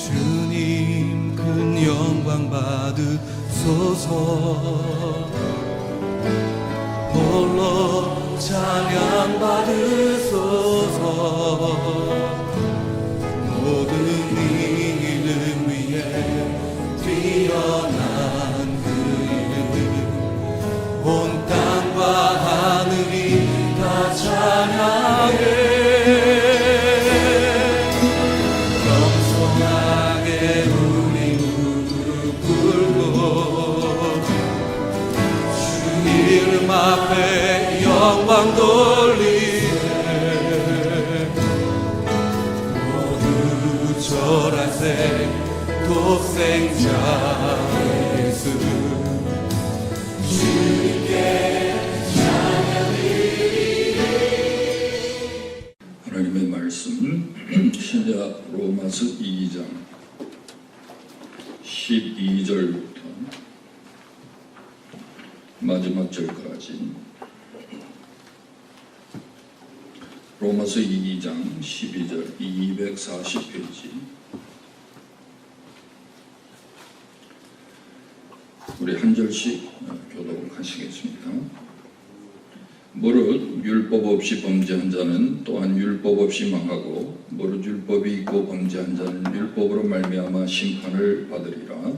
주님 큰 영광 받으소서. 홀로 찬양 받으소서. 모든 이름 위에 뛰어난 그 이름, 온 땅과 하늘이 다 찬양해. 겸손하게 우리 무릎 꿇고 주 이름 앞에 영광 돌리네. 모두 절하세 독생자 예수, 주님께 하나님의 말씀 신약 로마서 2장 12절부터 마지막 절까지, 로마서 2장 12절 240페이지. 우리 한 절씩 교독하시겠습니다. 무릇 율법 없이 범죄한 자는 또한 율법 없이 망하고, 무릇 율법이 있고 범죄한 자는 율법으로 말미암아 심판을 받으리라.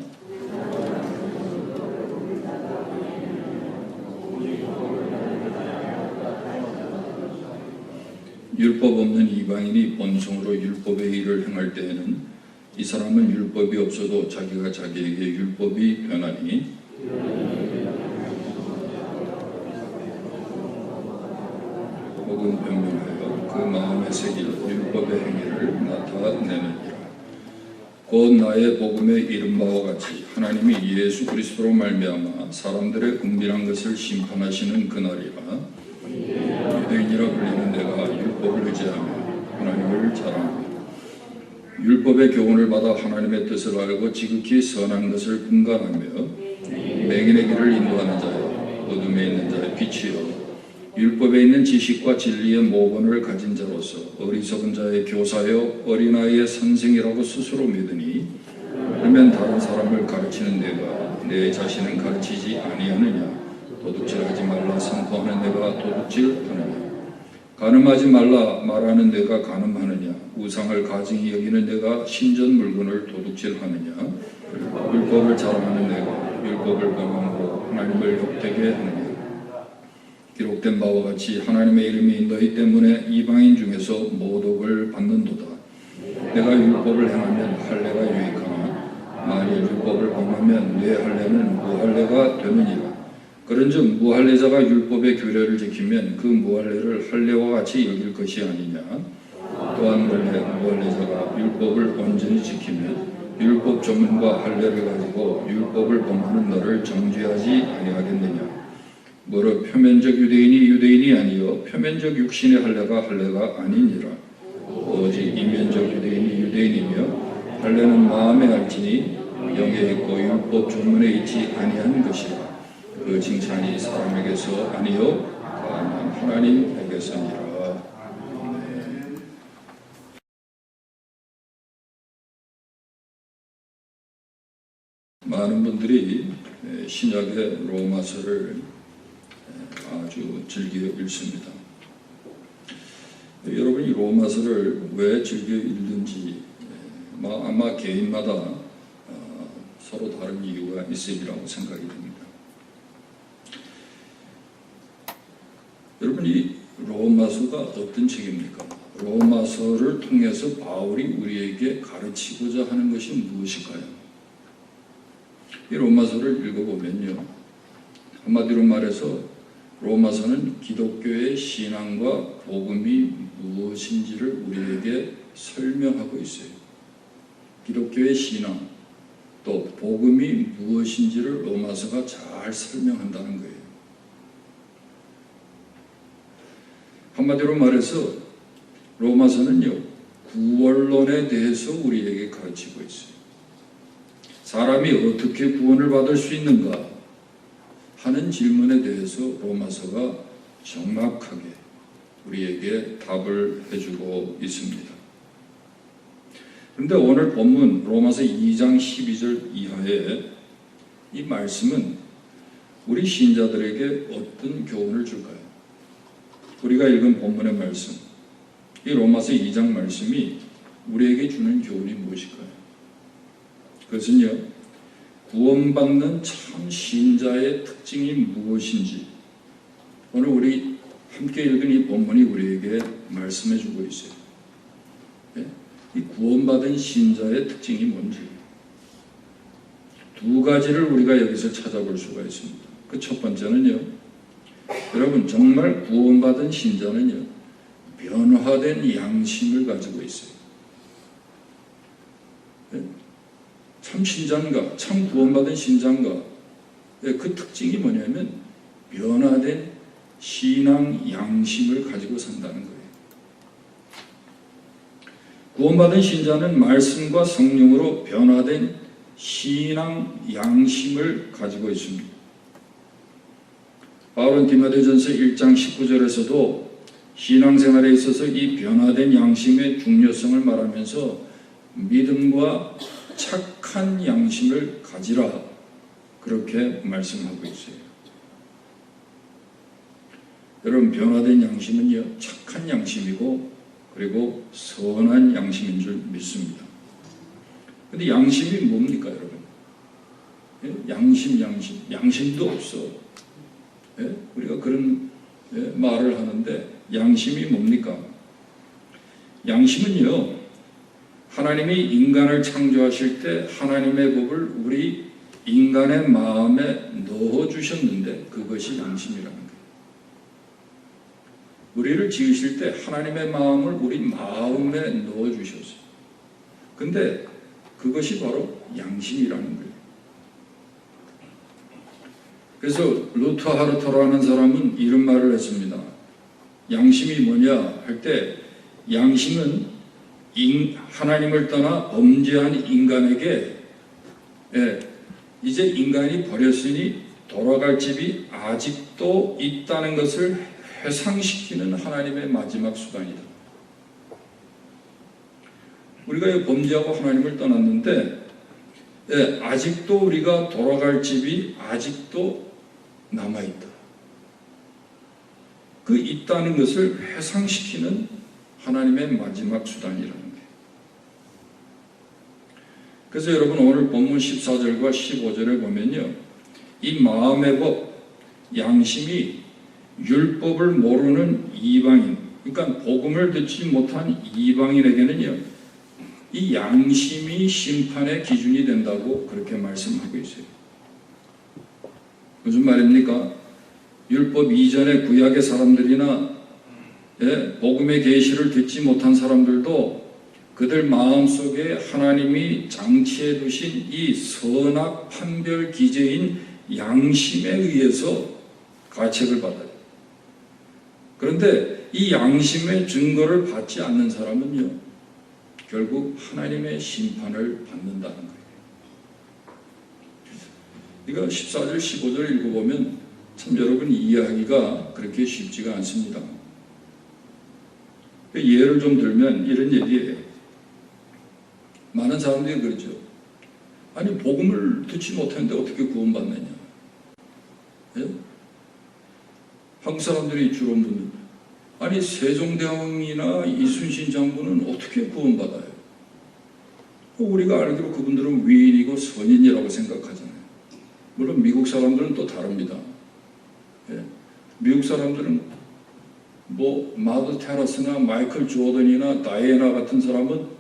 율법 없는 이방인이 본성으로 율법의 일을 행할 때에는 이 사람은 율법이 없어도 자기가 자기에게 율법이 되나니, 혹은 변명하여 그 마음에 새길 율법의 행위를 나타내느니라. 곧 나의 복음에 이른 바와 같이 하나님이 예수 그리스도로 말미암아 사람들의 은밀한 것을 심판하시는 그날이라. 유대인이라 불리는 내가 율법을 의지하며 하나님을 자랑하며 율법의 교훈을 받아 하나님의 뜻을 알고 지극히 선한 것을 분간하며 맹인의 길을 인도하는 자여, 어둠에 있는 자의 빛이여, 율법에 있는 지식과 진리의 모본을 가진 자로서 어리석은 자의 교사여, 어린아이의 선생이라고 스스로 믿으니, 그러면 다른 사람을 가르치는 내가 내 자신은 가르치지 아니하느냐? 도둑질하지 말라 선포하는 내가 도둑질하느냐? 간음하지 말라 말하는 내가 간음하느냐? 우상을 가증히 여기는 내가 신전 물건을 도둑질하느냐? 율법을 자랑하는 내가 율법을 범함으로 하나님을 욕되게 하느냐? 기록된 바와 같이 하나님의 이름이 너희 때문에 이방인 중에서 모독을 받는도다. 내가 율법을 행하면 할례가 유익하나 만일 율법을 범하면 내 할례는 무할례가 되느니라. 그런즉 무할례자가 율법의 규례를 지키면 그 무할례를 할례와 같이 여길 것이 아니냐. 또한 무할례자가 율법을 온전히 지키면 율법 조문과 할례를 가지고 율법을 범하는 너를 정죄하지 아니하겠느냐. 무릇 표면적 유대인이 유대인이 아니요 표면적 육신의 할례가 할례가 아니니라. 오직 이면적 유대인이 유대인이며 할례는 마음에 알지니 영에 있고 율법 조문에 있지 아니한 것이라. 그 칭찬이 사람에게서 아니요 다만 하나님에게서니라. 많은 분들이 신약의 로마서를 아주 즐겨 읽습니다. 여러분이 로마서를 왜 즐겨 읽는지 아마 개인마다 서로 다른 이유가 있으리라고 생각이 됩니다. 여러분, 이 로마서가 어떤 책입니까? 로마서를 통해서 바울이 우리에게 가르치고자 하는 것이 무엇일까요? 이 로마서를 읽어보면요, 한마디로 말해서 로마서는 기독교의 신앙과 복음이 무엇인지를 우리에게 설명하고 있어요. 기독교의 신앙, 또 복음이 무엇인지를 로마서가 잘 설명한다는 거예요. 한마디로 말해서 로마서는요, 구원론에 대해서 우리에게 가르치고 있어요. 사람이 어떻게 구원을 받을 수 있는가 하는 질문에 대해서 로마서가 정확하게 우리에게 답을 해주고 있습니다. 그런데 오늘 본문 로마서 2장 12절 이하에 이 말씀은 우리 신자들에게 어떤 교훈을 줄까요? 우리가 읽은 본문의 말씀, 이 로마서 2장 말씀이 우리에게 주는 교훈이 무엇일까요? 그것은요, 구원받는 참 신자의 특징이 무엇인지 오늘 우리 함께 읽은 이 본문이 우리에게 말씀해 주고 있어요. 이 구원받은 신자의 특징이 뭔지 두 가지를 우리가 여기서 찾아볼 수가 있습니다. 그 첫 번째는요, 여러분 정말 구원받은 신자는요, 변화된 양심을 가지고 있어요. 참 신자인가, 참 구원받은 신자인가, 그 특징이 뭐냐면 변화된 신앙 양심을 가지고 산다는 거예요. 구원받은 신자는 말씀과 성령으로 변화된 신앙 양심을 가지고 있습니다. 바울은 디모데전서 1장 19절에서도 신앙생활에 있어서 이 변화된 양심의 중요성을 말하면서 믿음과 착한 양심을 가지라 그렇게 말씀하고 있어요. 여러분 변화된 양심은요 착한 양심이고 그리고 선한 양심인 줄 믿습니다. 근데 양심이 뭡니까 여러분? 양심도 없어. 우리가 그런 말을 하는데 양심이 뭡니까? 양심은요 하나님이 인간을 창조하실 때 하나님의 법을 우리 인간의 마음에 넣어주셨는데 그것이 양심이라는 거예요. 우리를 지으실 때 하나님의 마음을 우리 마음에 넣어주셨어요. 근데 그것이 바로 양심이라는 거예요. 그래서 루터 하르터라는 사람은 이런 말을 했습니다. 양심이 뭐냐 할 때 양심은 하나님을 떠나 범죄한 인간에게 이제 인간이 버렸으니 돌아갈 집이 아직도 있다는 것을 회상시키는 하나님의 마지막 수단이다. 우리가 범죄하고 하나님을 떠났는데 아직도 우리가 돌아갈 집이 아직도 남아있다. 그 있다는 것을 회상시키는 하나님의 마지막 수단이라는 거예요. 그래서 여러분 오늘 본문 14절과 15절에 보면요. 이 마음의 법, 양심이 율법을 모르는 이방인, 그러니까 복음을 듣지 못한 이방인에게는요. 이 양심이 심판의 기준이 된다고 그렇게 말씀하고 있어요. 무슨 말입니까? 율법 이전의 구약의 사람들이나 복음의 계시를 듣지 못한 사람들도 그들 마음속에 하나님이 장치해 두신 이 선악 판별 기제인 양심에 의해서 가책을 받아요. 그런데 이 양심의 증거를 받지 않는 사람은요, 결국 하나님의 심판을 받는다는 거예요. 이거 14절, 15절 읽어보면 참 여러분 이해하기가 그렇게 쉽지가 않습니다. 예를 좀 들면 이런 얘기예요. 많은 사람들이 그러죠. 아니 복음을 듣지 못했는데 어떻게 구원받느냐. 한국 사람들이 주로 묻는 아니 세종대왕이나 이순신 장군은 어떻게 구원받아요? 우리가 알기로 그분들은 위인이고 선인이라고 생각하잖아요. 물론 미국 사람들은 또 다릅니다. 미국 사람들은 마더 테라스나 마이클 조던이나 다이애나 같은 사람은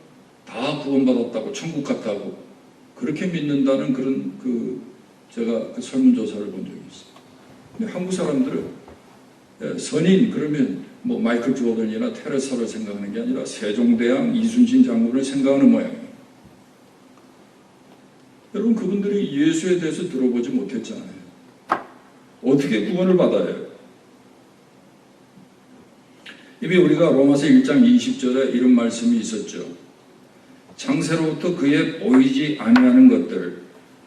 다 구원받았다고 천국 갔다고 그렇게 믿는다는 그런 제가 그 설문조사를 본 적이 있어요. 근데 한국 사람들은 선인 그러면 마이클 조던이나 테레사를 생각하는 게 아니라 세종대왕 이순신 장군을 생각하는 모양이에요. 여러분 그분들이 예수에 대해서 들어보지 못했잖아요. 어떻게 구원을 받아요? 이미 우리가 로마서 1장 20절에 이런 말씀이 있었죠. 창세로부터 그의 보이지 아니하는 것들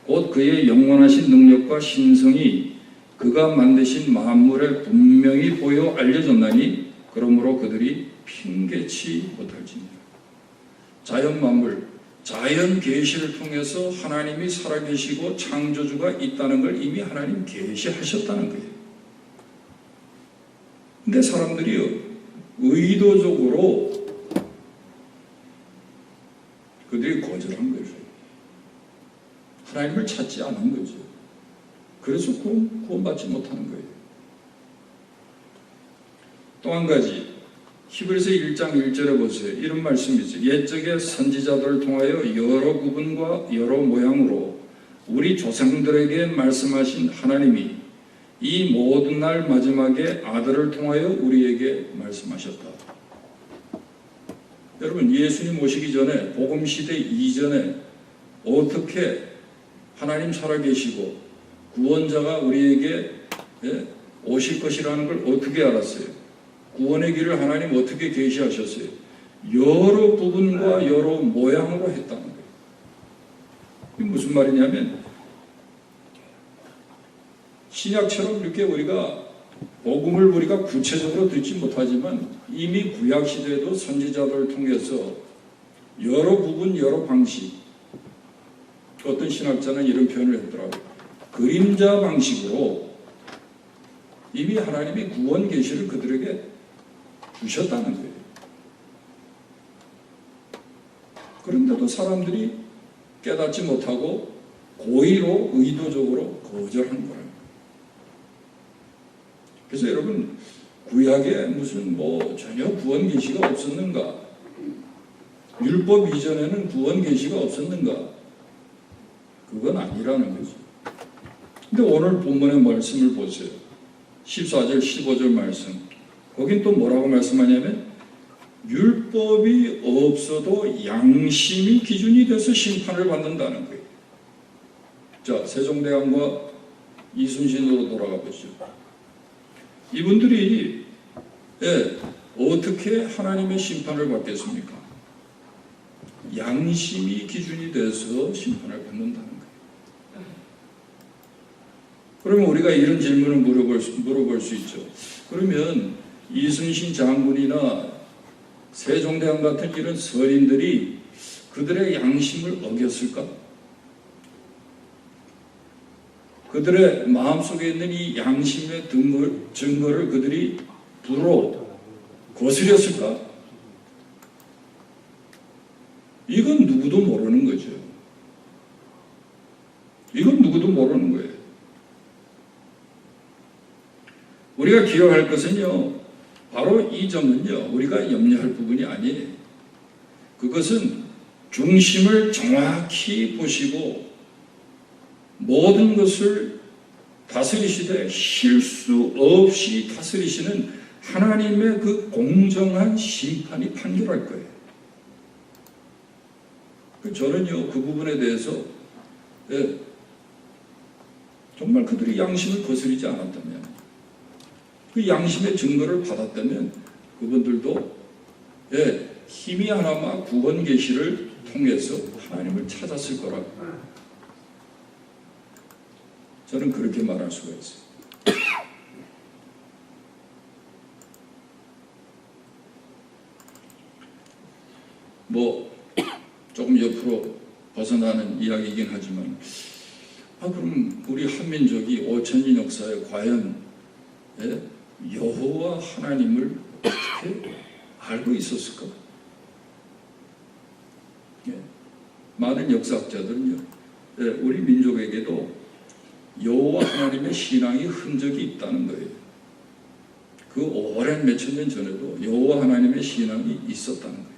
곧 그의 영원하신 능력과 신성이 그가 만드신 만물에 분명히 보여 알려졌나니 그러므로 그들이 핑계치 못할지니라. 자연 만물 자연 계시를 통해서 하나님이 살아계시고 창조주가 있다는 걸 이미 하나님 계시하셨다는 거예요. 근데 사람들이 의도적으로 그들이 거절한 거죠. 하나님을 찾지 않은 거죠. 그래서 구원받지 못하는 거예요. 또 한 가지, 히브리서 1장 1절에 보세요. 이런 말씀이 있어요. 옛적의 선지자들을 통하여 여러 구분과 여러 모양으로 우리 조상들에게 말씀하신 하나님이 이 모든 날 마지막에 아들을 통하여 우리에게 말씀하셨다. 여러분, 예수님 오시기 전에, 복음시대 이전에 어떻게 하나님 살아계시고 구원자가 우리에게 오실 것이라는 걸 어떻게 알았어요? 구원의 길을 하나님 어떻게 계시하셨어요? 여러 부분과 여러 모양으로 했다는 거예요. 이게 무슨 말이냐면 신약처럼 이렇게 우리가 복음을 우리가 구체적으로 듣지 못하지만 이미 구약 시대에도 선지자들을 통해서 여러 부분 여러 방식, 어떤 신학자는 이런 표현을 했더라고요. 그림자 방식으로 이미 하나님이 구원 계시를 그들에게 주셨다는 거예요. 그런데도 사람들이 깨닫지 못하고 고의로 의도적으로 거절한 거예요. 그래서 여러분, 구약에 무슨 전혀 구원 계시가 없었는가? 율법 이전에는 구원 계시가 없었는가? 그건 아니라는 거죠. 근데 오늘 본문의 말씀을 보세요. 14절, 15절 말씀. 거긴 또 뭐라고 말씀하냐면 율법이 없어도 양심이 기준이 돼서 심판을 받는다는 거예요. 자, 세종대왕과 이순신으로 돌아가 보시죠. 이분들이 어떻게 하나님의 심판을 받겠습니까? 양심이 기준이 돼서 심판을 받는다는 거예요. 그러면 우리가 이런 질문을 물어볼 수 있죠. 그러면 이순신 장군이나 세종대왕 같은 이런 서린들이 그들의 양심을 어겼을까? 그들의 마음속에 있는 이 양심의 증거를 그들이 불어 거스렸을까? 이건 누구도 모르는 거죠. 이건 누구도 모르는 거예요. 우리가 기억할 것은요, 바로 이 점은요, 우리가 염려할 부분이 아니에요. 그것은 중심을 정확히 보시고 모든 것을 다스리시되 실수 없이 다스리시는 하나님의 그 공정한 심판이 판결할 거예요. 저는요, 그 부분에 대해서 정말 그들이 양심을 거스르지 않았다면, 그 양심의 증거를 받았다면 그분들도 힘이 하나마 구원 계시를 통해서 하나님을 찾았을 거라고 저는 그렇게 말할 수가 있어요. 조금 옆으로 벗어나는 이야기이긴 하지만 그럼 우리 한민족이 5000년 역사에 과연 여호와 하나님을 어떻게 알고 있었을까? 많은 역사학자들은요, 우리 민족에게도 여호와 하나님의 신앙이 흔적이 있다는 거예요. 그 오랜 몇천 년 전에도 여호와 하나님의 신앙이 있었다는 거예요.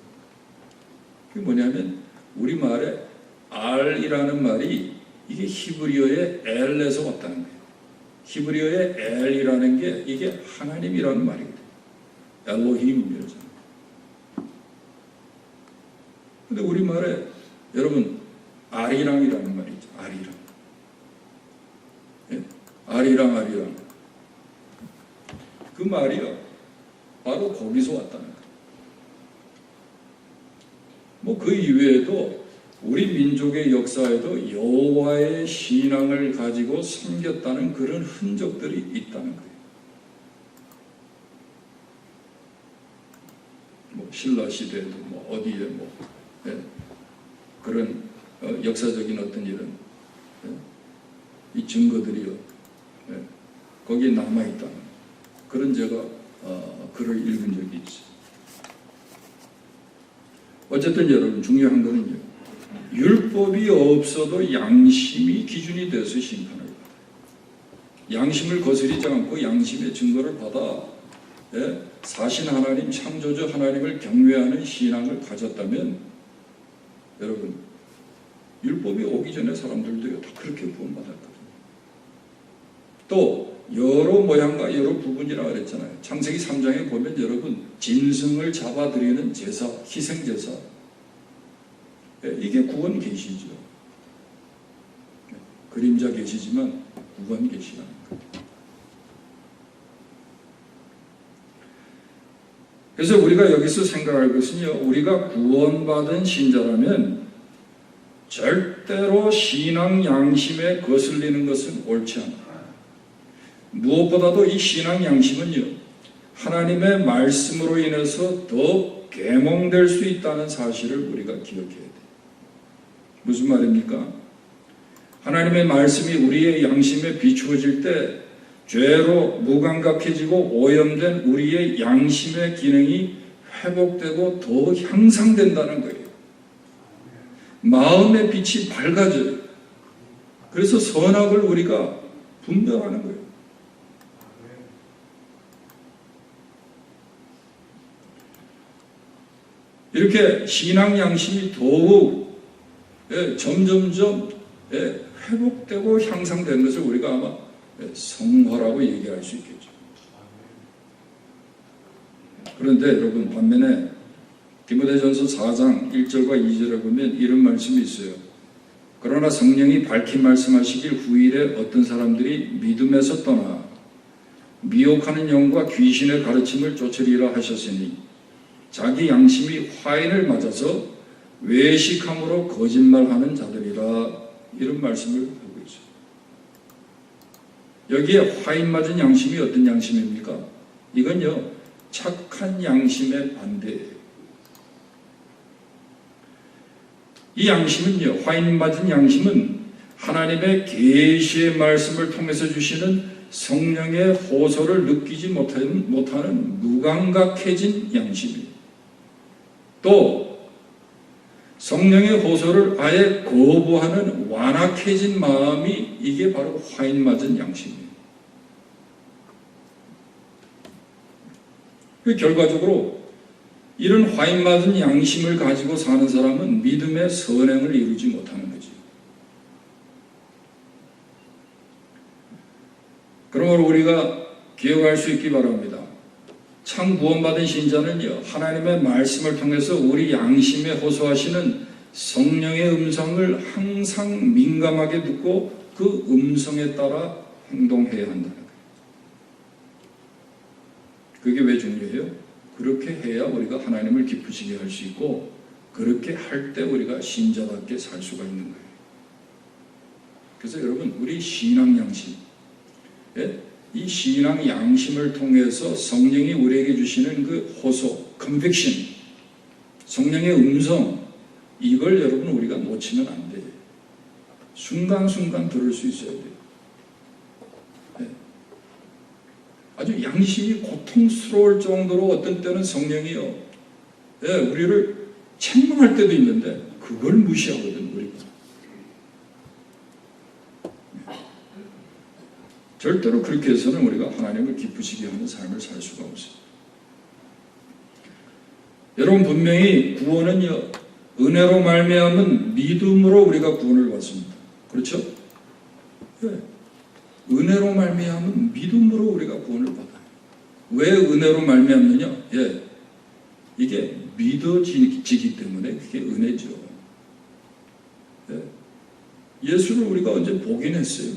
그게 뭐냐면 우리말에 알이라는 말이 이게 히브리어의 엘에서 왔다는 거예요. 히브리어의 엘이라는 게 이게 하나님이라는 말이거든요. 엘로힘이잖아요. 근데 우리말에 여러분 아리랑이라는 말이 있죠. 아리랑. 아리랑. 그 말이요, 바로 거기서 왔다는 거예요. 그 이외에도 우리 민족의 역사에도 여호와의 신앙을 가지고 섬겼다는 그런 흔적들이 있다는 거예요. 신라 시대에도 어디에 그런 역사적인 어떤 이런 이 증거들이요, 거기에 남아있다는 그런 제가 글을 읽은 적이 있어요. 어쨌든 여러분 중요한 거는요, 율법이 없어도 양심이 기준이 돼서 심판을 받아요. 양심을 거스리지 않고 양심의 증거를 받아 사신 하나님, 창조주 하나님을 경외하는 신앙을 가졌다면 여러분 율법이 오기 전에 사람들도요 다 그렇게 구원받았거든요. 또 여러 모양과 여러 부분이라 그랬잖아요. 창세기 3장에 보면 여러분 짐승을 잡아드리는 제사, 희생제사, 이게 구원 계시죠. 그림자 계시지만 구원 계시라는 거예요. 그래서 우리가 여기서 생각할 것은요, 우리가 구원받은 신자라면 절대로 신앙 양심에 거슬리는 것은 옳지 않아요. 무엇보다도 이 신앙 양심은요, 하나님의 말씀으로 인해서 더 계몽될 수 있다는 사실을 우리가 기억해야 돼요. 무슨 말입니까? 하나님의 말씀이 우리의 양심에 비추어질 때 죄로 무감각해지고 오염된 우리의 양심의 기능이 회복되고 더 향상된다는 거예요. 마음의 빛이 밝아져요. 그래서 선악을 우리가 분별하는 거예요. 이렇게 신앙 양심이 더욱 점점점 회복되고 향상되는 것을 우리가 아마 성화라고 얘기할 수 있겠죠. 그런데 여러분 반면에 디모데전서 4장 1절과 2절에 보면 이런 말씀이 있어요. 그러나 성령이 밝히 말씀하시길 후일에 어떤 사람들이 믿음에서 떠나 미혹하는 영과 귀신의 가르침을 쫓으리라 하셨으니 자기 양심이 화인을 맞아서 외식함으로 거짓말하는 자들이라, 이런 말씀을 하고 있어요. 여기에 화인 맞은 양심이 어떤 양심입니까? 이건요 착한 양심의 반대예요. 이 양심은요, 화인 맞은 양심은 하나님의 계시의 말씀을 통해서 주시는 성령의 호소를 느끼지 못하는 무감각해진 양심이에요. 또 성령의 호소를 아예 거부하는 완악해진 마음이, 이게 바로 화인 맞은 양심이에요. 결과적으로 이런 화인 맞은 양심을 가지고 사는 사람은 믿음의 선행을 이루지 못하는 거죠. 그러므로 우리가 기억할 수 있기 바랍니다. 참 구원받은 신자는요, 하나님의 말씀을 통해서 우리 양심에 호소하시는 성령의 음성을 항상 민감하게 듣고 그 음성에 따라 행동해야 한다는 거예요. 그게 왜 중요해요? 그렇게 해야 우리가 하나님을 기쁘시게 할 수 있고, 그렇게 할 때 우리가 신자답게 살 수가 있는 거예요. 그래서 여러분, 우리 신앙 양심, 이 신앙 양심을 통해서 성령이 우리에게 주시는 그 호소, 컨빅션, 성령의 음성, 이걸 여러분 우리가 놓치면 안 돼요. 순간순간 들을 수 있어야 돼요. 아주 양심이 고통스러울 정도로 어떤 때는 성령이요, 우리를 책망할 때도 있는데 그걸 무시하거든, 우리가. 절대로 그렇게 해서는 우리가 하나님을 기쁘시게 하는 삶을 살 수가 없어요. 여러분, 분명히 구원은요, 은혜로 말미암은 믿음으로 우리가 구원을 받습니다. 그렇죠? 은혜로 말미암은 믿음으로 우리가 구원을 받아요. 왜 은혜로 말미암느냐? 이게 믿어지기 때문에 그게 은혜죠. 예수를 우리가 언제 보긴 했어요.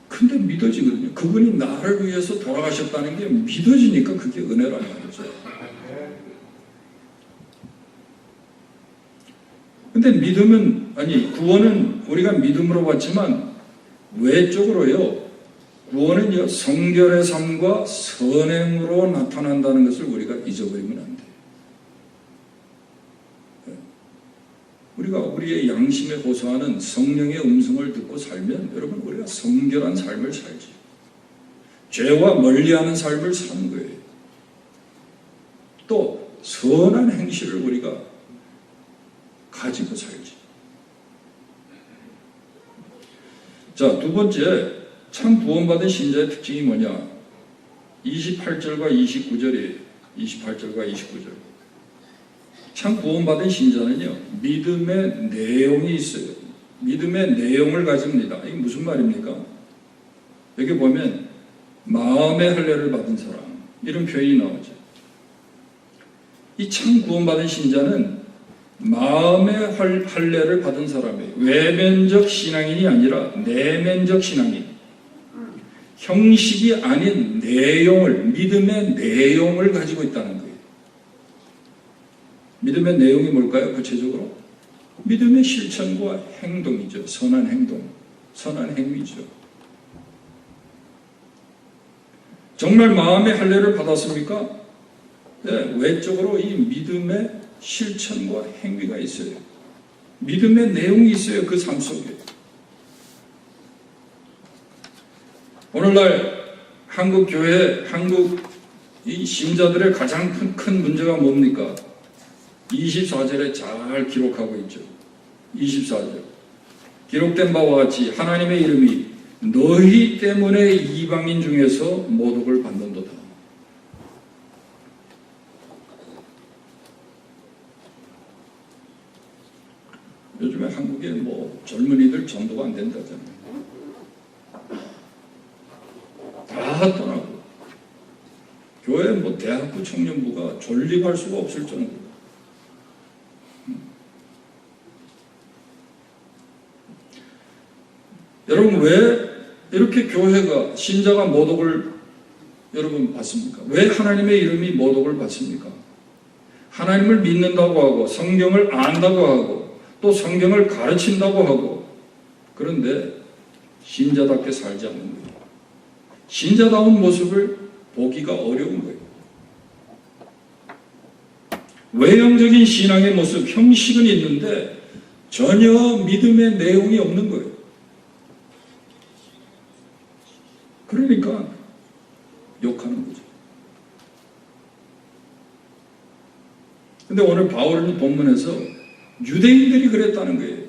근데 믿어지거든요. 그분이 나를 위해서 돌아가셨다는 게 믿어지니까 그게 은혜라는 거죠. 근데 믿음은, 구원은 우리가 믿음으로 받지만 외적으로요, 구원은요, 성결의 삶과 선행으로 나타난다는 것을 우리가 잊어버리면 안 돼요. 우리가 우리의 양심에 호소하는 성령의 음성을 듣고 살면 여러분 우리가 성결한 삶을 살지. 죄와 멀리하는 삶을 사는 거예요. 또 선한 행실을 우리가 가지고 살지. 자, 두 번째, 참 구원받은 신자의 특징이 뭐냐? 28절과 29절이에요. 28절과 29절. 참 구원받은 신자는요, 믿음의 내용이 있어요. 믿음의 내용을 가집니다. 이게 무슨 말입니까? 여기 보면 마음의 할례를 받은 사람, 이런 표현이 나오죠. 이 참 구원받은 신자는 마음의 할례를 받은 사람이에요. 외면적 신앙인이 아니라 내면적 신앙인. 형식이 아닌 내용을, 믿음의 내용을 가지고 있다는 거예요. 믿음의 내용이 뭘까요? 구체적으로 믿음의 실천과 행동이죠. 선한 행동, 선한 행위죠. 정말 마음의 할례를 받았습니까? 네, 외적으로 이 믿음의 실천과 행위가 있어요. 믿음의 내용이 있어요. 그 삶 속에. 오늘날 한국 교회, 한국 이 신자들의 가장 큰 문제가 뭡니까? 24절에 잘 기록하고 있죠. 24절. 기록된 바와 같이 하나님의 이름이 너희 때문에 이방인 중에서 모독을 받는도다. 요즘에 한국에 뭐 젊은이들 전도가 안 된다잖아요. 다 떠나고 교회 뭐 대학부 청년부가 존립할 수가 없을 정도로. 여러분 왜 이렇게 교회가 신자가 모독을 여러분 받습니까? 왜 하나님의 이름이 모독을 받습니까? 하나님을 믿는다고 하고 성경을 안다고 하고 또 성경을 가르친다고 하고 그런데 신자답게 살지 않는 거예요. 신자다운 모습을 보기가 어려운 거예요. 외형적인 신앙의 모습, 형식은 있는데 전혀 믿음의 내용이 없는 거예요. 그러니까 욕하는 거죠. 근데 오늘 바울은 본문에서 유대인들이 그랬다는 거예요.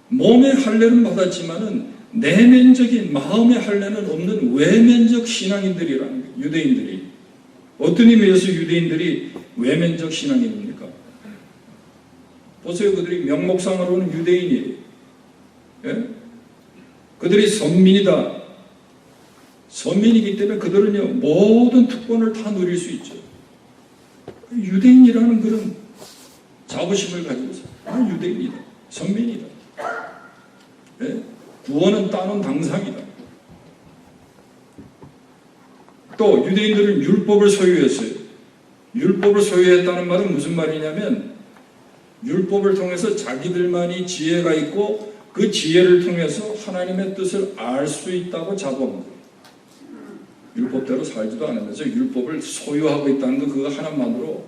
몸의 할례는 받았지만은 내면적인 마음의 할례는 없는 외면적 신앙인들이라는 거예요. 유대인들이. 어떤 의미에서 유대인들이 외면적 신앙인입니까? 보세요. 그들이 명목상으로는 유대인이에요. 예? 그들이 선민이다. 선민이기 때문에 그들은요 모든 특권을 다 누릴 수 있죠. 유대인이라는 그런 자부심을 가지고서 유대인이다, 선민이다. 예? 구원은 따놓은 당상이다. 또 유대인들은 율법을 소유했어요. 율법을 소유했다는 말은 무슨 말이냐면 율법을 통해서 자기들만이 지혜가 있고 그 지혜를 통해서 하나님의 뜻을 알 수 있다고 자부한 거예요. 율법대로 살지도 않으면서 율법을 소유하고 있다는 거 그거 하나만으로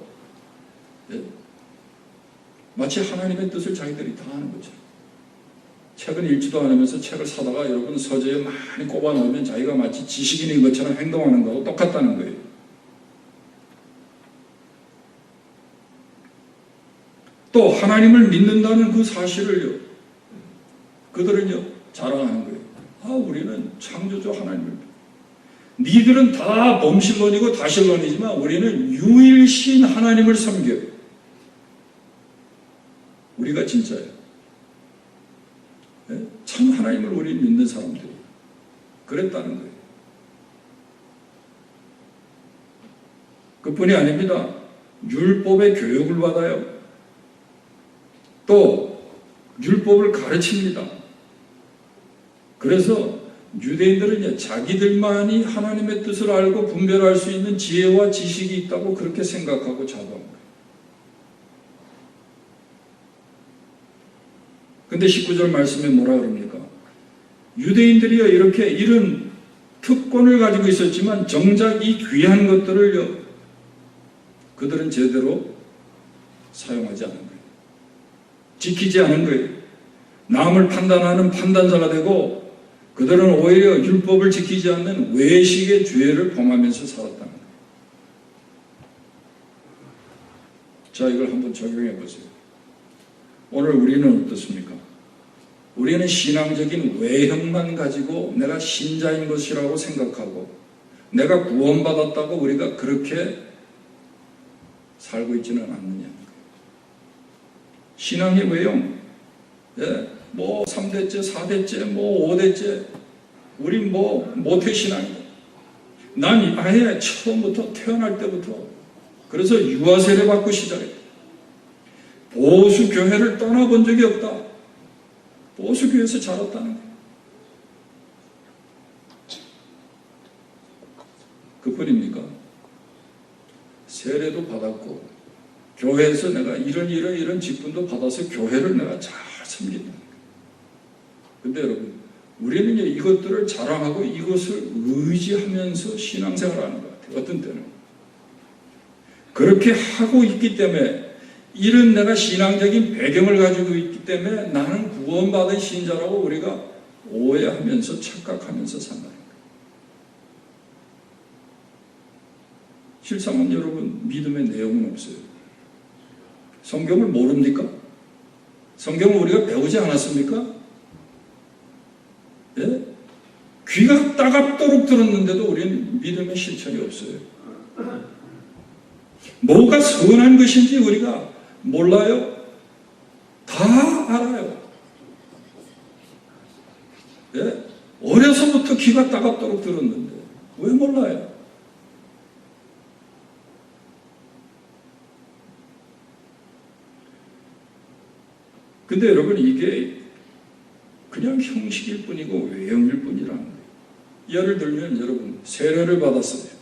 예? 마치 하나님의 뜻을 자기들이 다 하는 거죠. 책은 읽지도 않으면서 책을 사다가 여러분 서재에 많이 꼽아놓으면 자기가 마치 지식인인 것처럼 행동하는 거하고 똑같다는 거예요. 또 하나님을 믿는다는 그 사실을요 그들은요 자랑하는 거예요. 우리는 창조주 하나님을 믿어. 니들은 다 범신론이고 다신론이지만 우리는 유일신 하나님을 섬겨요. 우리가 진짜예요. 네? 참 하나님을 우리 믿는 사람들이 그랬다는 거예요. 그뿐이 아닙니다. 율법의 교육을 받아요. 또 율법을 가르칩니다. 그래서 유대인들은 자기들만이 하나님의 뜻을 알고 분별할 수 있는 지혜와 지식이 있다고 그렇게 생각하고 자부합니다. 근데 19절 말씀에 뭐라 그럽니까? 유대인들이요 이렇게 이런 특권을 가지고 있었지만 정작 이 귀한 것들을요 그들은 제대로 사용하지 않은 거예요. 지키지 않은 거예요. 남을 판단하는 판단자가 되고 그들은 오히려 율법을 지키지 않는 외식의 죄를 범하면서 살았다는 거예요. 자, 이걸 한번 적용해 보세요. 오늘 우리는 어떻습니까? 우리는 신앙적인 외형만 가지고 내가 신자인 것이라고 생각하고 내가 구원받았다고 우리가 그렇게 살고 있지는 않느냐. 신앙의 외형, 뭐 3대째, 4대째, 뭐 5대째, 우리 뭐 모태신앙이다. 난 아예 처음부터 태어날 때부터 그래서 유아세례 받고 시작했다. 보수 교회를 떠나본 적이 없다. 보수 교회에서 자랐다는 거예요. 그뿐입니까? 세례도 받았고 교회에서 내가 이런 직분도 받아서 교회를 내가 잘 섬긴다. 근데 여러분, 우리는 이것들을 자랑하고 이것을 의지하면서 신앙생활을 하는 것 같아요. 어떤 때는 그렇게 하고 있기 때문에 이런 내가 신앙적인 배경을 가지고 있기 때문에 나는 구원받은 신자라고 우리가 오해하면서 착각하면서 산다는 거예요. 실상은 여러분 믿음의 내용은 없어요. 성경을 모릅니까? 성경을 우리가 배우지 않았습니까? 예? 귀가 따갑도록 들었는데도 우리는 믿음의 실천이 없어요. 뭐가 선한 것인지 우리가 몰라요? 다 알아요. 예? 어려서부터 귀가 따갑도록 들었는데 왜 몰라요? 근데 여러분 이게 그냥 형식일 뿐이고 외형일 뿐이라는 거예요. 예를 들면 여러분 세례를 받았어요.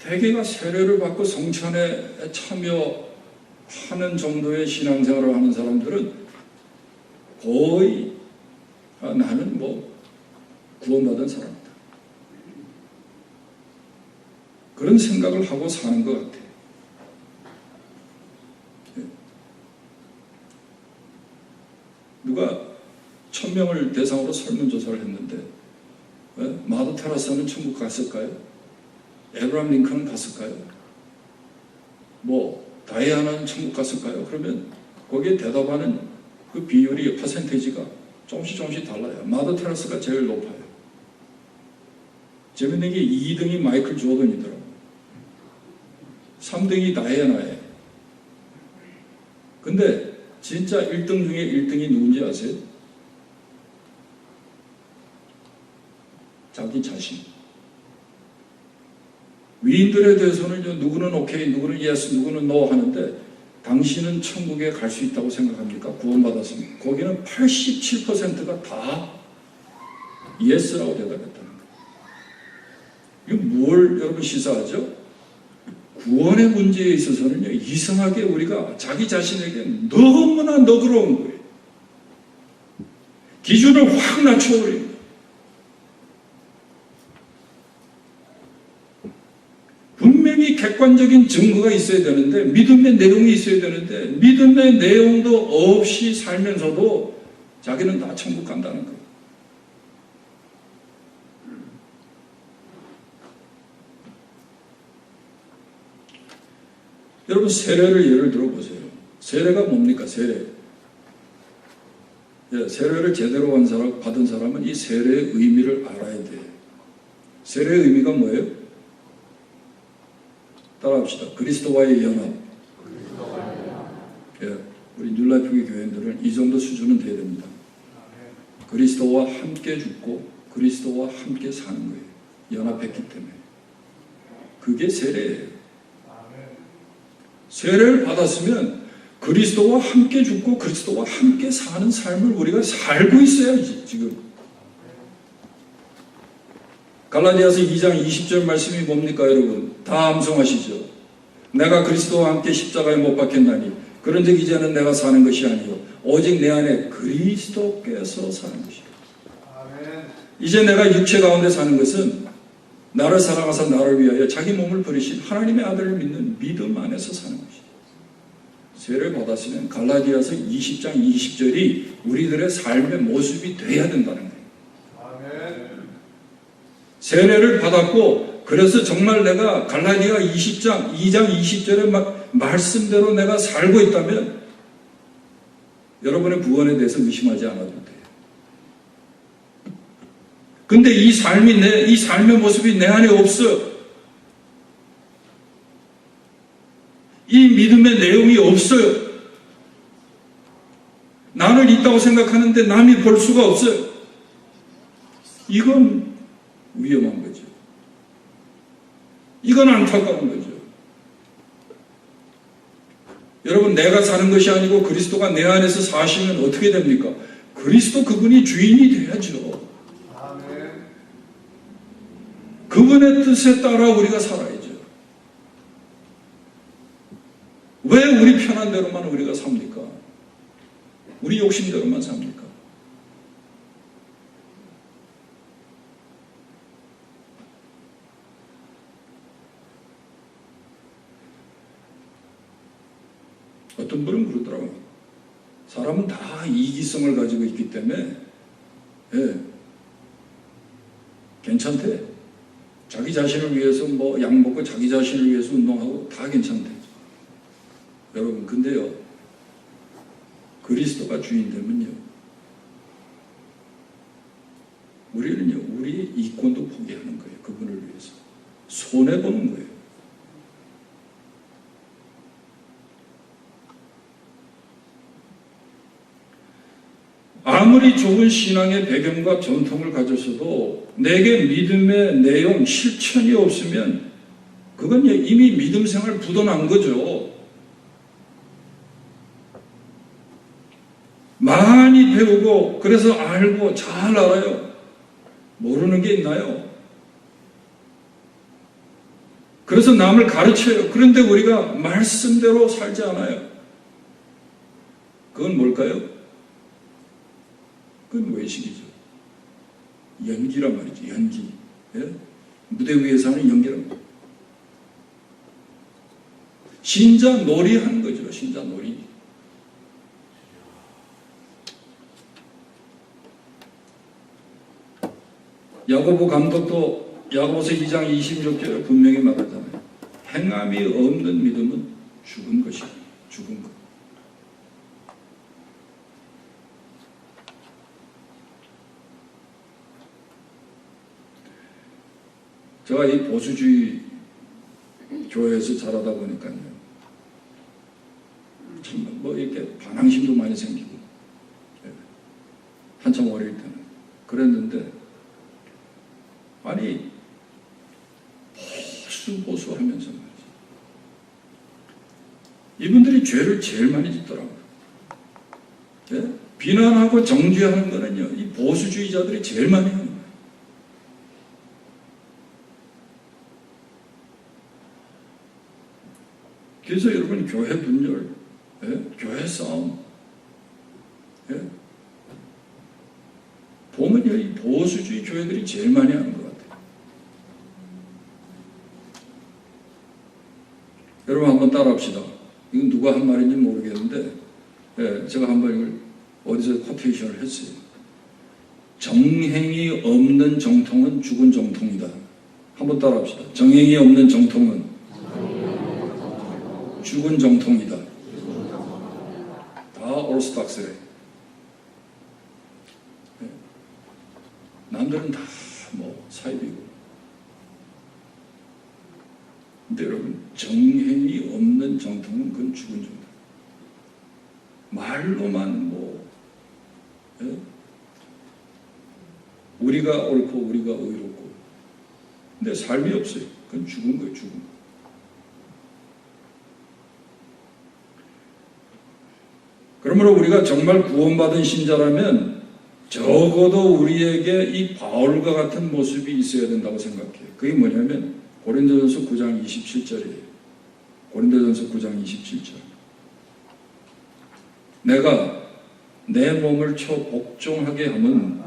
대개가 세례를 받고 성찬에 참여하는 정도의 신앙생활을 하는 사람들은 거의 나는 뭐 구원받은 사람이다. 그런 생각을 하고 사는 것 같아요. 누가 1000명을 대상으로 설문조사를 했는데 마더 테라스는 천국 갔을까요? 에브라함 링컨은 갔을까요? 뭐 다이아나는 천국 갔을까요? 그러면 거기에 대답하는 그 비율이 퍼센테이지가 조금씩 달라요. 마더 테라스가 제일 높아요. 재밌는 게 2등이 마이클 조던이더라고요. 3등이 다이아나예요. 근데 진짜 1등 중에 1등이 누군지 아세요? 자기 자신. 위인들에 대해서는 누구는 오케이, 누구는 예스, 누구는 노 하는데 당신은 천국에 갈 수 있다고 생각합니까? 구원받았습니까? 거기는 87%가 다 예스라고 대답했다는 거예요. 이거 뭘 여러분 시사하죠? 구원의 문제에 있어서는요, 이상하게 우리가 자기 자신에게 너무나 너그러운 거예요. 기준을 확 낮춰버립니다. 분명히 객관적인 증거가 있어야 되는데, 믿음의 내용이 있어야 되는데, 믿음의 내용도 없이 살면서도 자기는 다 천국 간다는 거예요. 여러분 세례를 예를 들어보세요. 세례가 뭡니까? 세례. 세례를 제대로 받은 사람은 이 세례의 의미를 알아야 돼요. 세례의 의미가 뭐예요? 따라합시다. 그리스도와의 연합. 우리 뉴라이프 교회들은 이 정도 수준은 돼야 됩니다. 그리스도와 함께 죽고 그리스도와 함께 사는 거예요. 연합했기 때문에. 그게 세례예요. 세례를 받았으면 그리스도와 함께 죽고 그리스도와 함께 사는 삶을 우리가 살고 있어야지 지금. 갈라디아서 2장 20절 말씀이 뭡니까 여러분? 다 암송하시죠. 내가 그리스도와 함께 십자가에 못 박혔나니 그런즉 이제는 내가 사는 것이 아니요 오직 내 안에 그리스도께서 사는 것이요. 이제 내가 육체 가운데 사는 것은 나를 사랑하사 나를 위하여 자기 몸을 버리신 하나님의 아들을 믿는 믿음 안에서 사는 것이죠. 세례를 받았으면 갈라디아서 20장 20절이 우리들의 삶의 모습이 돼야 된다는 거예요. 세례를 받았고 그래서 정말 내가 갈라디아 20장 2장 20절의 말씀대로 내가 살고 있다면 여러분의 구원에 대해서 의심하지 않아도 돼요. 근데 이 삶의 모습이 내 안에 없어. 이 믿음의 내용이 없어요. 나는 있다고 생각하는데 남이 볼 수가 없어요. 이건 위험한 거죠. 이건 안타까운 거죠. 여러분, 내가 사는 것이 아니고 그리스도가 내 안에서 사시면 어떻게 됩니까? 그리스도 그분이 주인이 돼야죠. 그분의 뜻에 따라 우리가 살아야죠. 왜 우리 편한 대로만 우리가 삽니까? 우리 욕심대로만 삽니까? 어떤 분은 그러더라고요. 사람은 다 이기성을 가지고 있기 때문에 괜찮대. 자기 자신을 위해서 약 먹고 자기 자신을 위해서 운동하고 다 괜찮대. 여러분, 근데요, 그리스도가 주인 되면요, 우리는요, 우리의 이권도 포기하는 거예요. 그분을 위해서. 손해보는 거예요. 아무리 좋은 신앙의 배경과 전통을 가졌어도 내게 믿음의 내용, 실천이 없으면 그건 이미 믿음 생활 부도난 거죠. 많이 배우고 그래서 알고 잘 알아요. 모르는 게 있나요? 그래서 남을 가르쳐요. 그런데 우리가 말씀대로 살지 않아요. 그건 뭘까요? 그건 외식이죠. 연기란 말이죠. 연기. 무대 위에서 하는 연기란 말이죠. 신자 놀이 하는 거죠. 신자 놀이. 야고보 감독도 야고보서 2장 26절에 분명히 말하잖아요. 행함이 없는 믿음은 죽은 것이다. 죽은 것. 제가 이 보수주의 교회에서 자라다 보니까요, 참 이렇게 반항심도 많이 생기고, 한참 어릴 때는 그랬는데, 아니 보수 하면서 말이죠, 이분들이 죄를 제일 많이 짓더라고요. 비난하고 정죄하는 거는요, 이 보수주의자들이 제일 많이 하는 거예요. 그래서 여러분, 교회 분열, 교회 싸움, 보면요, 이 보수주의 교회들이 제일 많이 하는 것 같아요. 여러분, 한번 따라합시다. 이건 누가 한 말인지 모르겠는데, 제가 한번 이걸 어디서 코테이션을 했어요. 정행이 없는 정통은 죽은 정통이다. 한번 따라합시다. 정행이 없는 정통은 죽은 정통이다. 다 오르스닥스래. 남들은 다 사이비고. 근데 여러분, 정행이 없는 정통은 그건 죽은 정통. 말로만 우리가 옳고 우리가 의롭고. 근데 삶이 없어요. 그건 죽은 거예요, 죽은 거. 그러므로 우리가 정말 구원받은 신자라면 적어도 우리에게 이 바울과 같은 모습이 있어야 된다고 생각해요. 그게 뭐냐면 고린도전서 9장 27절이에요. 고린도전서 9장 27절. 내가 내 몸을 쳐 복종하게 하면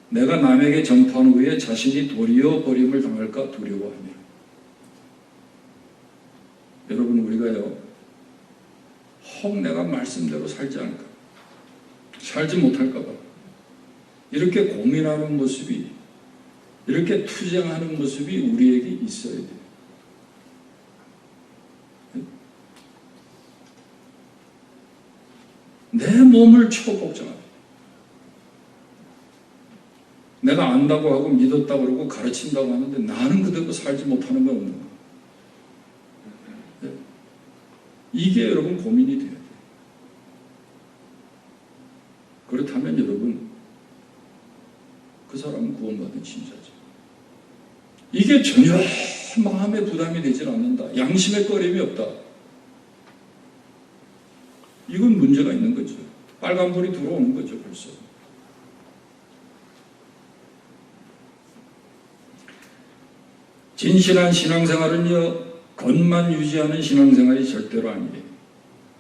내가 남에게 전파한 후에 자신이 도리어 버림을 당할까 두려워합니다. 여러분, 우리가요, 혹 내가 말씀대로 살지 않을까? 살지 못할까 봐. 이렇게 고민하는 모습이, 이렇게 투쟁하는 모습이 우리에게 있어야 돼요. 내 몸을 초복종하고 내가 안다고 하고 믿었다고 그러고 가르친다고 하는데 나는 그대로 살지 못하는 건 없는 거예요. 이게 여러분 고민이 돼야 돼요. 그렇다면 여러분 그 사람은 구원받은 신자죠. 이게 전혀 마음에 부담이 되질 않는다. 양심에 꺼림이 없다. 이건 문제가 있는 거죠. 빨간불이 들어오는 거죠, 벌써. 진실한 신앙생활은요, 겉만 유지하는 신앙생활이 절대로 아니에요.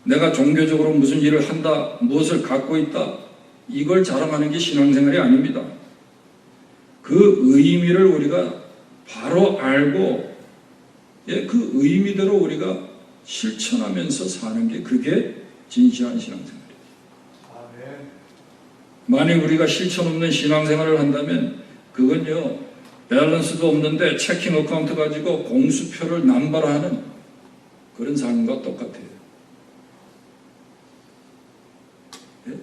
내가 종교적으로 무슨 일을 한다, 무엇을 갖고 있다, 이걸 자랑하는 게 신앙생활이 아닙니다. 그 의미를 우리가 바로 알고, 그 의미대로 우리가 실천하면서 사는 게 그게 진실한 신앙생활이에요. 만약 우리가 실천 없는 신앙생활을 한다면 그건요, 밸런스도 없는데 체킹 어카운트 가지고 공수표를 남발하는 그런 삶과 똑같아요. 예?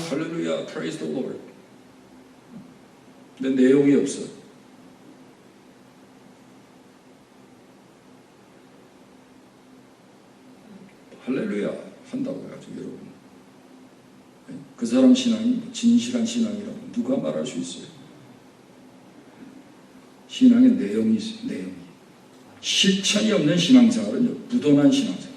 할렐루야, praise the Lord. 근데 내용이 없어. 할렐루야 한다고 해가지고 여러분, 그 사람 신앙이 진실한 신앙이라고 누가 말할 수 있어요? 신앙에 내용이 있어요. 내용이. 실천이 없는 신앙생활은요, 부도난 신앙생활.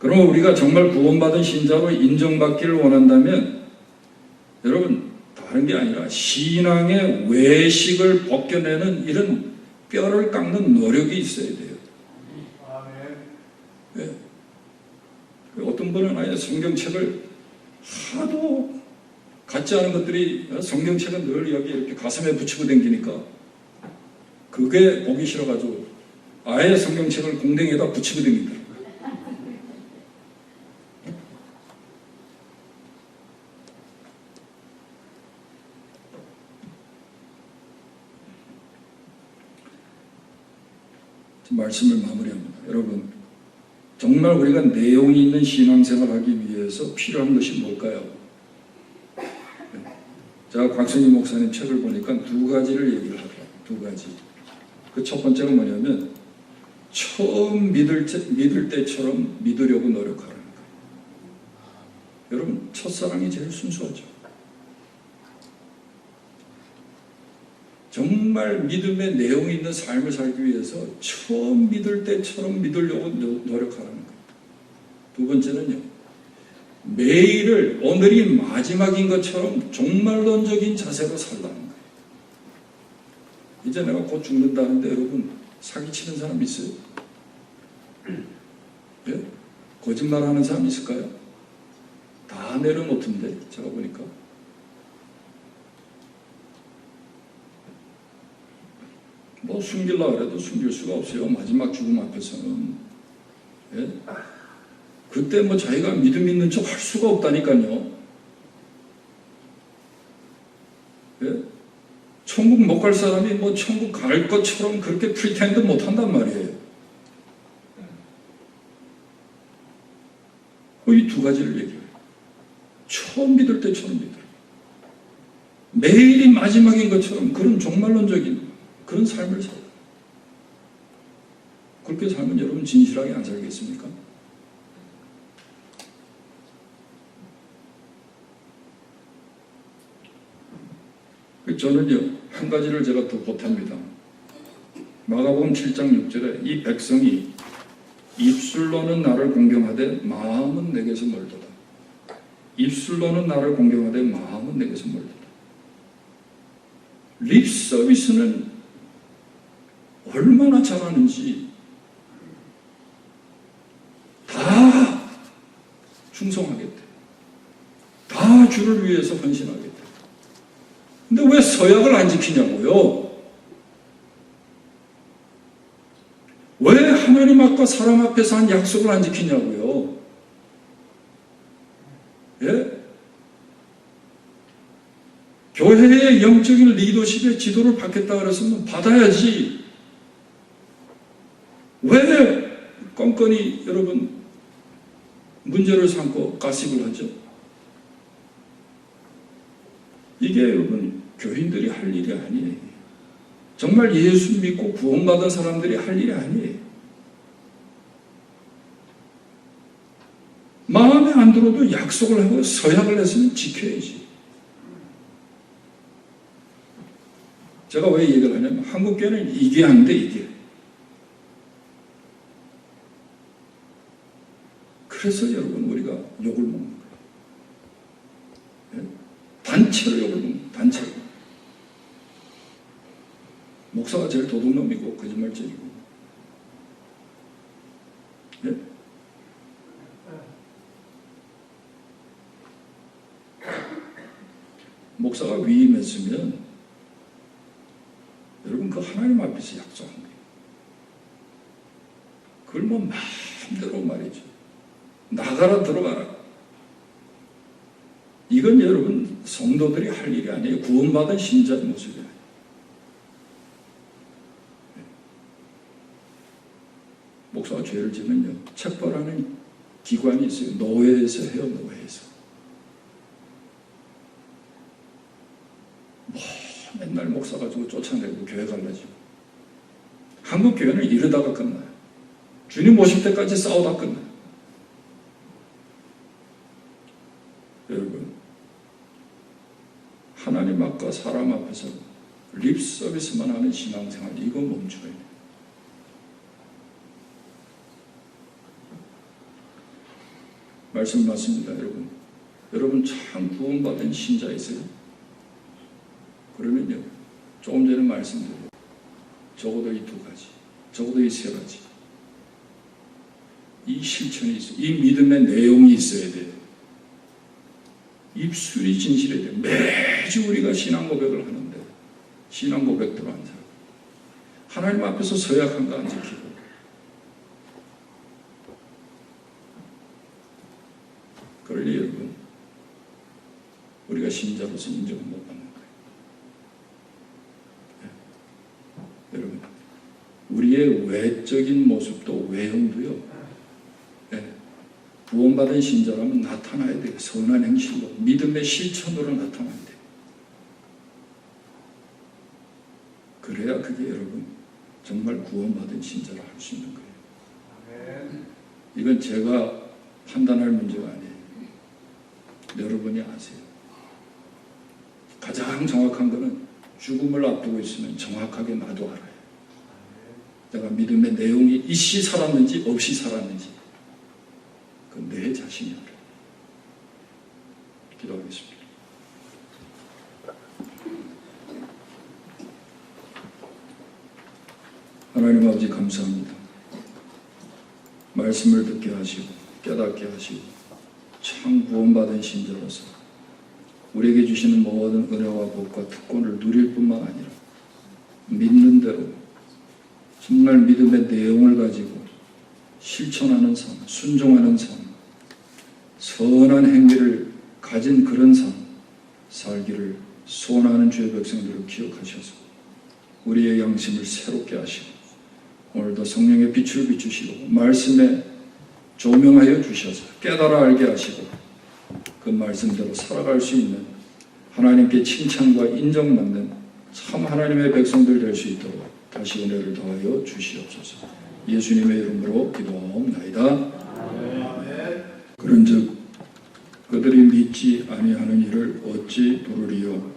그러면 우리가 정말 구원받은 신자로 인정받기를 원한다면 여러분, 다른 게 아니라 신앙의 외식을 벗겨내는 이런 뼈를 깎는 노력이 있어야 돼요. 네. 어떤 분은 아예 성경책을 하도 같지 않은 것들이 성경책은 늘 여기 이렇게 가슴에 붙이고 다니니까 그게 보기 싫어가지고 아예 성경책을 공댕이에다 붙이고 다닙니다. 말씀을 마무리합니다. 여러분, 정말 우리가 내용이 있는 신앙생활을 하기 위해서 필요한 것이 뭘까요? 제가 곽순희 목사님 책을 보니까 두 가지를 얘기를 하더라고요. 두 가지. 그 첫 번째가 뭐냐면 처음 믿을 때처럼 믿으려고 노력하라는 거예요. 여러분, 첫사랑이 제일 순수하죠. 정말 믿음의 내용이 있는 삶을 살기 위해서 처음 믿을 때처럼 믿으려고 노력하는 거예요. 두 번째는요, 매일을 오늘이 마지막인 것처럼 종말론적인 자세로 살라는 거예요. 이제 내가 곧 죽는다는데 여러분, 사기치는 사람 있어요? 예? 거짓말하는 사람 있을까요? 다 내려놓던데 제가 보니까. 뭐 숨기려고 해도 숨길 수가 없어요. 마지막 죽음 앞에서는. 예? 그때 뭐 자기가 믿음 있는 척 할 수가 없다니까요. 예? 천국 못 갈 사람이 뭐 천국 갈 것처럼 그렇게 프리텐드 못 한단 말이에요. 이 두 가지를 얘기해요. 처음 믿을 때처럼 믿어요. 매일이 마지막인 것처럼 그런 종말론적인 그런 삶을 살아요. 그렇게 살면 여러분 진실하게 안 살겠습니까? 저는요, 한 가지를 제가 더 보탭니다. 마가복음 7장 6절에 이 백성이 입술로는 나를 공경하되 마음은 내게서 멀도다. 입술로는 나를 공경하되 마음은 내게서 멀도다. 립 서비스는 얼마나 잘하는지 다 충성하겠대. 다 주를 위해서 헌신하겠대. 근데 왜 서약을 안 지키냐고요? 왜 하나님 앞과 사람 앞에서 한 약속을 안 지키냐고요? 예? 교회의 영적인 리더십의 지도를 받겠다 그랬으면 받아야지. 왜 껌껌이 여러분 문제를 삼고 가십을 하죠? 이게 여러분 교인들이 할 일이 아니에요. 정말 예수 믿고 구원받은 사람들이 할 일이 아니에요. 마음에 안 들어도 약속을 하고 서약을 했으면 지켜야지. 제가 왜 얘기를 하냐면 한국교회는 이게 안 돼, 이게. 그래서 여러분 우리가 욕을 먹는 거예요. 예? 단체로 욕을 먹는 거예요. 단체로. 목사가 제일 도둑놈이고 거짓말쟁이고. 예? 목사가 위임했으면 여러분 그 하나님 앞에서 약속한 거예요. 그걸 뭐 마음대로 말이죠. 나가라 들어가라. 이건 여러분 성도들이 할 일이 아니에요. 구원받은 신자의 모습이에요. 목사가 죄를 지면요 책벌하는 기관이 있어요. 노회에서 해요. 노회에서. 맨날 목사 가지고 쫓아내고 교회 갈라지고. 한국 교회는 이러다가 끝나요. 주님 오실 때까지 싸우다 끝나요. 여러분 하나님 앞과 사람 앞에서 립 서비스만 하는 신앙생활 이거 멈춰야 돼요. 말씀 맞습니다, 여러분. 여러분 참 구원받은 신자이세요? 그러면요, 조금 전에 말씀드린 적어도 이 두 가지, 적어도 이 세 가지, 이 실천이 있어요. 이 믿음의 내용이 있어야 돼요. 입술이 진실해야 돼요. 매주 우리가 신앙 고백을 하는데 신앙 고백대로 안 살고 하나님 앞에서 서약한 거 안 지키고 그러니 여러분 우리가 신자로서 인정을 못 받는 거예요. 네. 여러분 우리의 외적인 모습도 외형도요 네. 구원받은 신자라면 나타나야 돼요. 선한 행실로 믿음의 실천으로 나타나야 돼요. 그래야 그게 여러분 정말 구원받은 신자라 할 수 있는 거예요. 이건 제가 판단할 문제가 아니에요. 여러분이 아세요. 가장 정확한 것은 죽음을 앞두고 있으면 정확하게 나도 알아요. 내가 믿음의 내용이 있이 살았는지 없이 살았는지 그 내 자신이 알아요. 기도하겠습니다. 하나님 아버지 감사합니다. 말씀을 듣게 하시고 깨닫게 하시고 참 구원받은 신자로서 우리에게 주시는 모든 은혜와 복과 특권을 누릴 뿐만 아니라 믿는 대로 정말 믿음의 내용을 가지고 실천하는 삶, 순종하는 삶, 선한 행위를 가진 그런 삶 살기를 소원하는 주의 백성들을 기억하셔서 우리의 양심을 새롭게 하시고 오늘도 성령의 빛을 비추시고 말씀에 조명하여 주셔서 깨달아 알게 하시고 그 말씀대로 살아갈 수 있는 하나님께 칭찬과 인정받는 참 하나님의 백성들 될 수 있도록 다시 은혜를 더하여 주시옵소서. 예수님의 이름으로 기도하옵나이다. 그런즉 그들이 믿지 아니하는 일을 어찌 부르리요?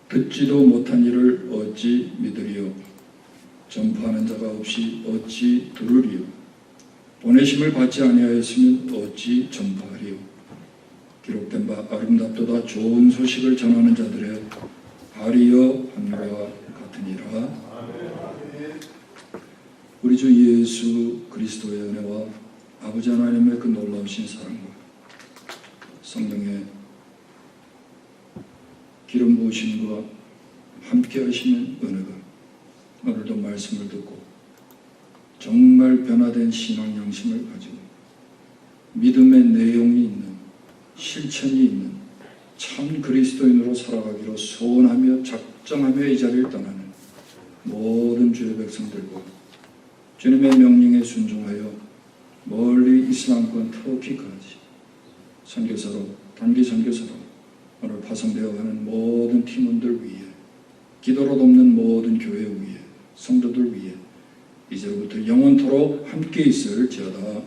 듣지도 못한 일을 어찌 믿으리요? 전파하는 자가 없이 어찌 들으리요? 보내심을 받지 아니하였으면 어찌 전파하리요? 기록된 바 아름답도다 좋은 소식을 전하는 자들의 발이여 하늘과 같으니라. 우리 주 예수 그리스도의 은혜와 아버지 하나님의 그 놀라우신 사랑과 성령의 기름 기름 부으심과 함께 하시는 은혜가 오늘도 말씀을 듣고 정말 변화된 신앙 양심을 가지고 믿음의 내용이 있는 실천이 있는 참 그리스도인으로 살아가기로 소원하며 작정하며 이 자리를 떠나는 모든 주의 백성들과 주님의 명령에 순종하여 멀리 이슬람권 터키까지 선교사로 단기 선교사로 오늘 파송되어 가는 모든 팀원들 위해 기도로 돕는 모든 교회 위에 성도들 위해 이제부터 영원토록 함께 있을지어다.